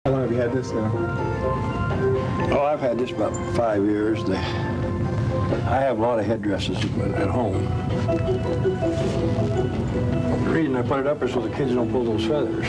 How long have you had this now? Oh, I've had this about 5 years. I have a lot of headdresses at home. The reason I put it up is so the kids don't pull those feathers.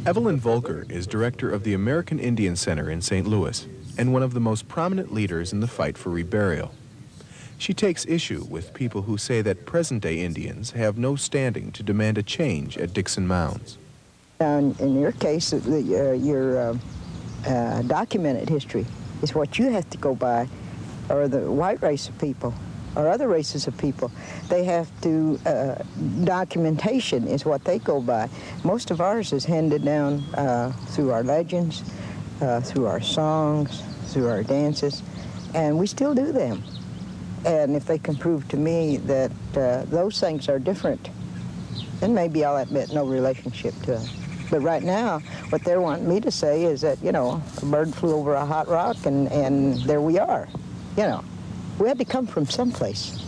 Evelyn Volker is director of the American Indian Center in St. Louis and one of the most prominent leaders in the fight for reburial. She takes issue with people who say that present-day Indians have no standing to demand a change at Dickson Mounds. In your case, your documented history is what you have to go by, or the white race of people, or other races of people. They have to, documentation is what they go by. Most of ours is handed down through our legends, through our songs, through our dances, and we still do them. And if they can prove to me that those things are different, then maybe I'll admit no relationship to them. But right now, what they're wanting me to say is that, you know, a bird flew over a hot rock and there we are, you know. We had to come from someplace.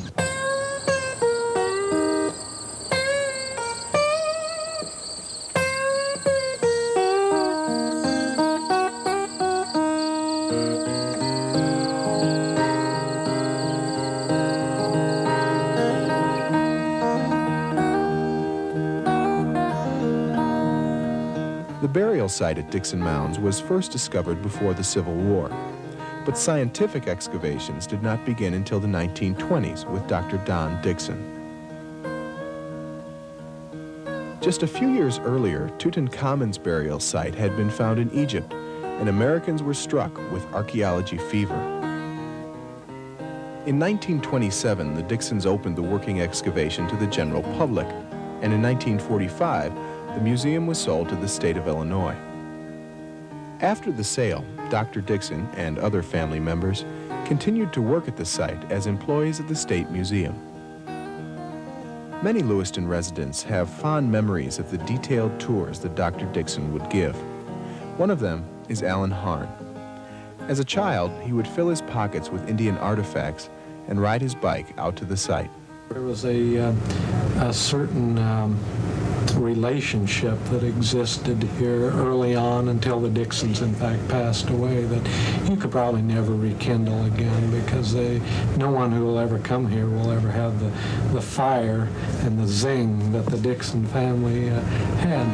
The burial site at Dickson Mounds was first discovered before the Civil War, but scientific excavations did not begin until the 1920s with Dr. Don Dickson. Just a few years earlier, Tutankhamun's burial site had been found in Egypt, and Americans were struck with archaeology fever. In 1927, the Dicksons opened the working excavation to the general public, and in 1945, the museum was sold to the state of Illinois. After the sale, Dr. Dickson and other family members continued to work at the site as employees at the State Museum. Many Lewiston residents have fond memories of the detailed tours that Dr. Dickson would give. One of them is Alan Harn. As a child, he would fill his pockets with Indian artifacts and ride his bike out to the site. There was a certain relationship that existed here early on until the Dicksons, in fact, passed away that you could probably never rekindle again, because no one who will ever come here will ever have the fire and the zing that the Dickson family had.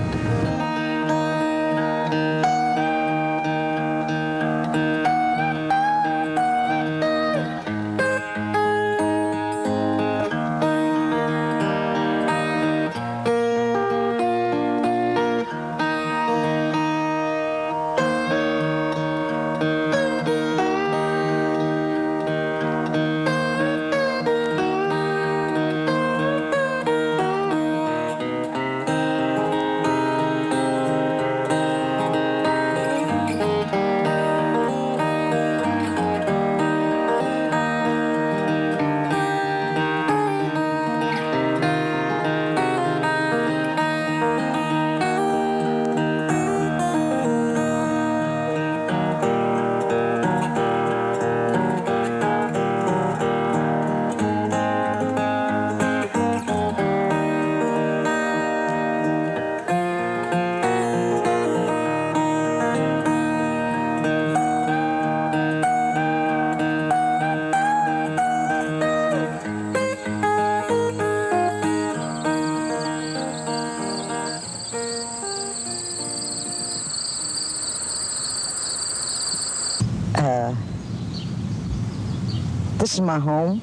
this is my home,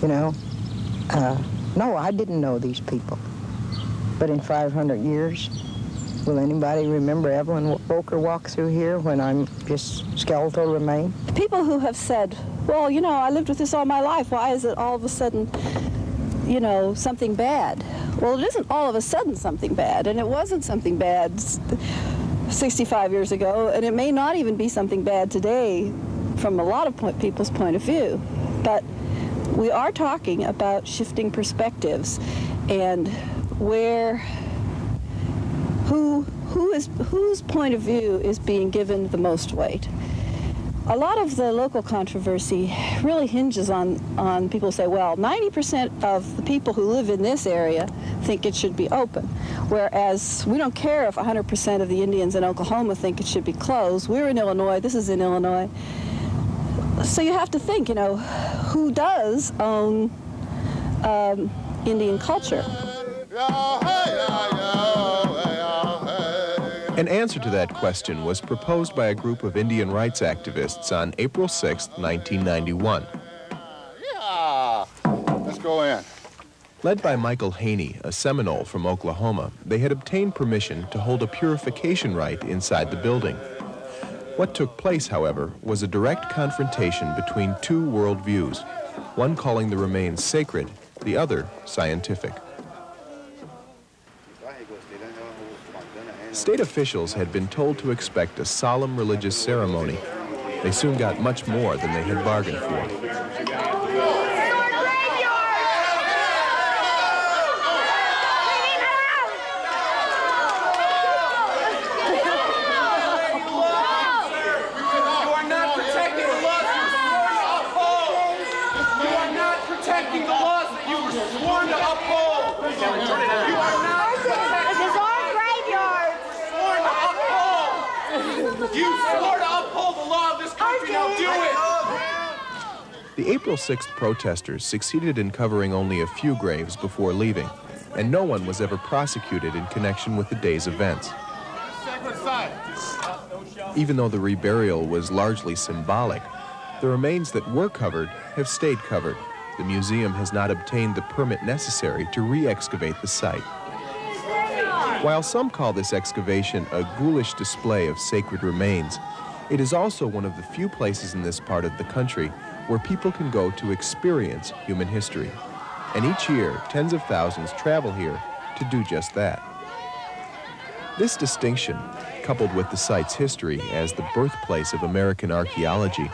you know. No, I didn't know these people. But in 500 years, will anybody remember Evelyn Boker walked through here when I'm just skeletal remain? People who have said, well, you know, I lived with this all my life. Why is it all of a sudden, you know, something bad? Well, it isn't all of a sudden something bad, and it wasn't something bad 65 years ago, and it may not even be something bad today from a lot of people's point of view. But we are talking about shifting perspectives and whose point of view is being given the most weight. A lot of the local controversy really hinges on people say, well, 90% of the people who live in this area think it should be open, whereas we don't care if 100% of the Indians in Oklahoma think it should be closed. We're in Illinois, this is in Illinois. So you have to think, you know, who does own Indian culture? An answer to that question was proposed by a group of Indian rights activists on April 6, 1991. Yeah, let's go in. Led by Michael Haney, a Seminole from Oklahoma, they had obtained permission to hold a purification rite inside the building. What took place, however, was a direct confrontation between two worldviews, one calling the remains sacred, the other scientific. State officials had been told to expect a solemn religious ceremony. They soon got much more than they had bargained for. The April 6th protesters succeeded in covering only a few graves before leaving, and no one was ever prosecuted in connection with the day's events. Even though the reburial was largely symbolic, the remains that were covered have stayed covered. The museum has not obtained the permit necessary to re-excavate the site. While some call this excavation a ghoulish display of sacred remains, it is also one of the few places in this part of the country where people can go to experience human history. And each year, tens of thousands travel here to do just that. This distinction, coupled with the site's history as the birthplace of American archaeology,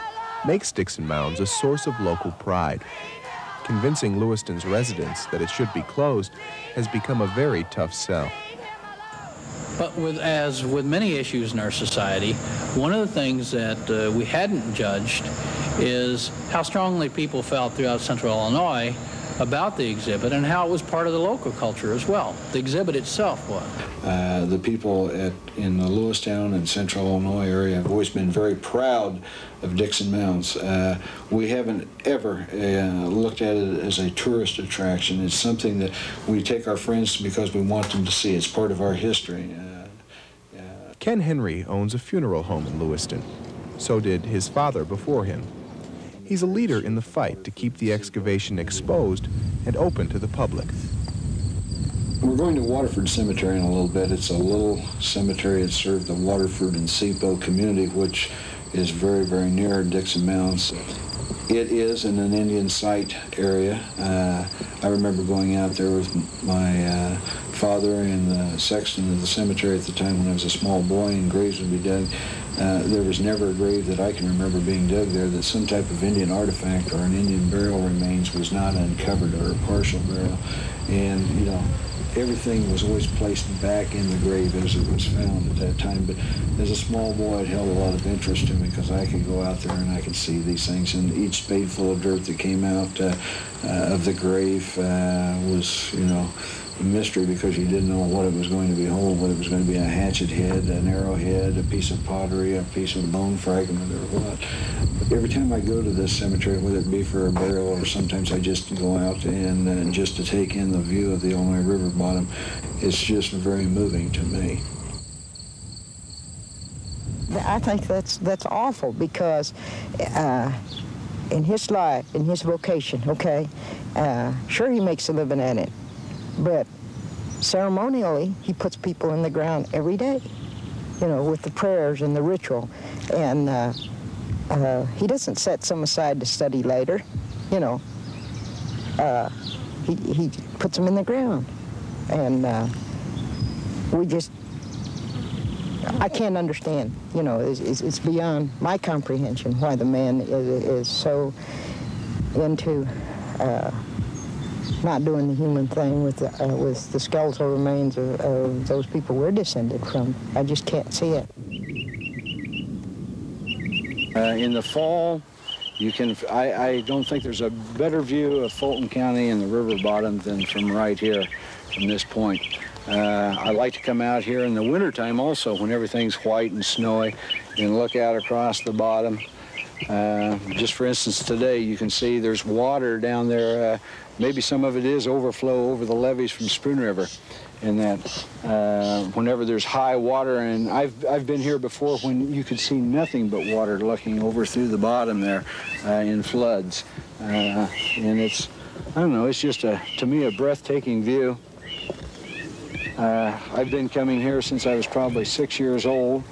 makes Dickson Mounds a source of local pride. Convincing Lewiston's residents that it should be closed has become a very tough sell. But as with many issues in our society, one of the things that we hadn't judged is how strongly people felt throughout Central Illinois about the exhibit and how it was part of the local culture as well. The exhibit itself was. The people in the Lewistown and Central Illinois area have always been very proud of Dickson Mounds. We haven't ever looked at it as a tourist attraction. It's something that we take our friends because we want them to see. It's part of our history. Ken Henry owns a funeral home in Lewiston. So did his father before him. He's a leader in the fight to keep the excavation exposed and open to the public. We're going to Waterford Cemetery in a little bit. It's a little cemetery that served the Waterford and Seapo community, which is very, very near Dickson Mounds. It is in an Indian site area. I remember going out there with my father and the sexton of the cemetery at the time when I was a small boy and graves would be dug. There was never a grave that I can remember being dug there that some type of Indian artifact or an Indian burial remains was not uncovered or a partial burial. And, you know, everything was always placed back in the grave as it was found at that time. But as a small boy, it held a lot of interest to me because I could go out there and I could see these things. And each spadeful of dirt that came out of the grave was, you know, a mystery because you didn't know what it was going to behold, whether it was going to be a hatchet head, an arrowhead, a piece of pottery, a piece of bone fragment, or what. Every time I go to this cemetery, whether it be for a burial or sometimes I just go out and just to take in the view of the Illinois River bottom, it's just very moving to me. I think that's awful because in his life, in his vocation, okay, sure he makes a living at it, but ceremonially he puts people in the ground every day, you know, with the prayers and the ritual. And he doesn't set some aside to study later, you know. He puts them in the ground. And I can't understand, you know, it's beyond my comprehension why the man is so into not doing the human thing with the skeletal remains of those people we're descended from. I just can't see it. In the fall, I don't think there's a better view of Fulton County and the river bottom than from right here, from this point. I like to come out here in the wintertime also, when everything's white and snowy, and look out across the bottom. Just for instance, today you can see there's water down there. Maybe some of it is overflow over the levees from Spoon River. And that whenever there's high water, and I've been here before when you could see nothing but water looking over through the bottom there in floods. And it's, I don't know, it's just to me a breathtaking view. I've been coming here since I was probably 6 years old.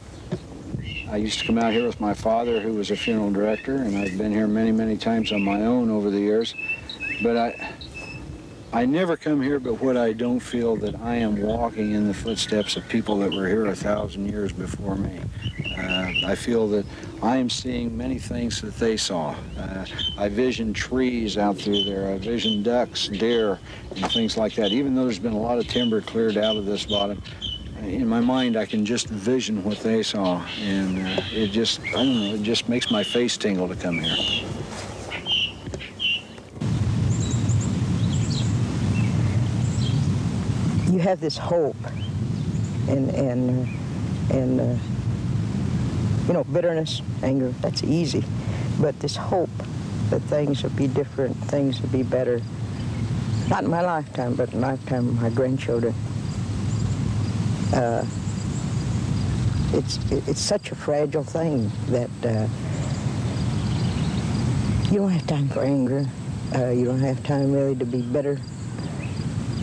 I used to come out here with my father, who was a funeral director, and I've been here many, many times on my own over the years. But I never come here but what I don't feel that I am walking in the footsteps of people that were here 1,000 years before me. I feel that I am seeing many things that they saw. I vision trees out through there. I vision ducks, deer, and things like that. Even though there's been a lot of timber cleared out of this bottom, in my mind I can just vision what they saw. And it just, I don't know, it just makes my face tingle to come here. You have this hope, and you know, bitterness, anger, that's easy. But this hope that things will be different, things will be better, not in my lifetime, but in the lifetime of my grandchildren. It's such a fragile thing that you don't have time for anger. You don't have time really to be bitter,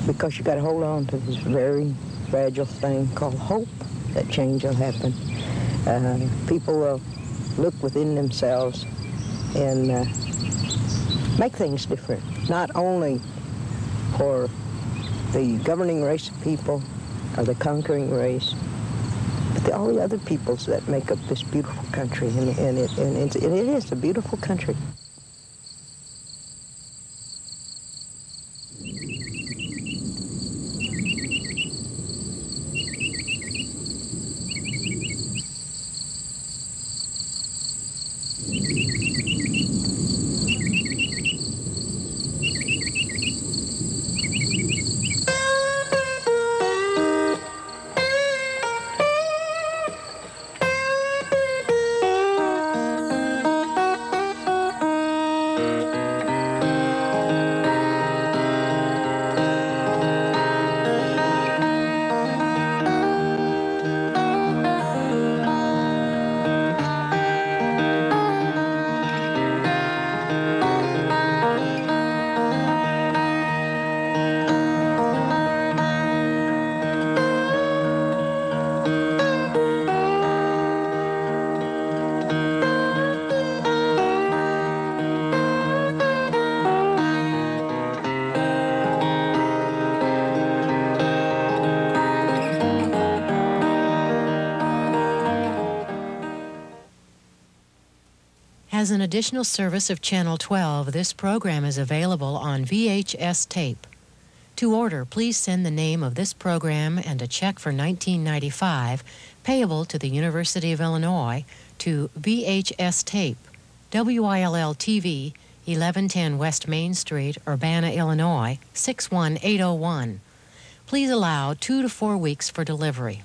because you got to hold on to this very fragile thing called hope that change will happen. People will look within themselves and make things different, not only for the governing race of people or the conquering race, but all the other peoples that make up this beautiful country, and it is a beautiful country. As an additional service of Channel 12, this program is available on VHS tape. To order, please send the name of this program and a check for $19.95 payable to the University of Illinois to VHS tape, WILL-TV, 1110 West Main Street, Urbana, Illinois, 61801. Please allow 2 to 4 weeks for delivery.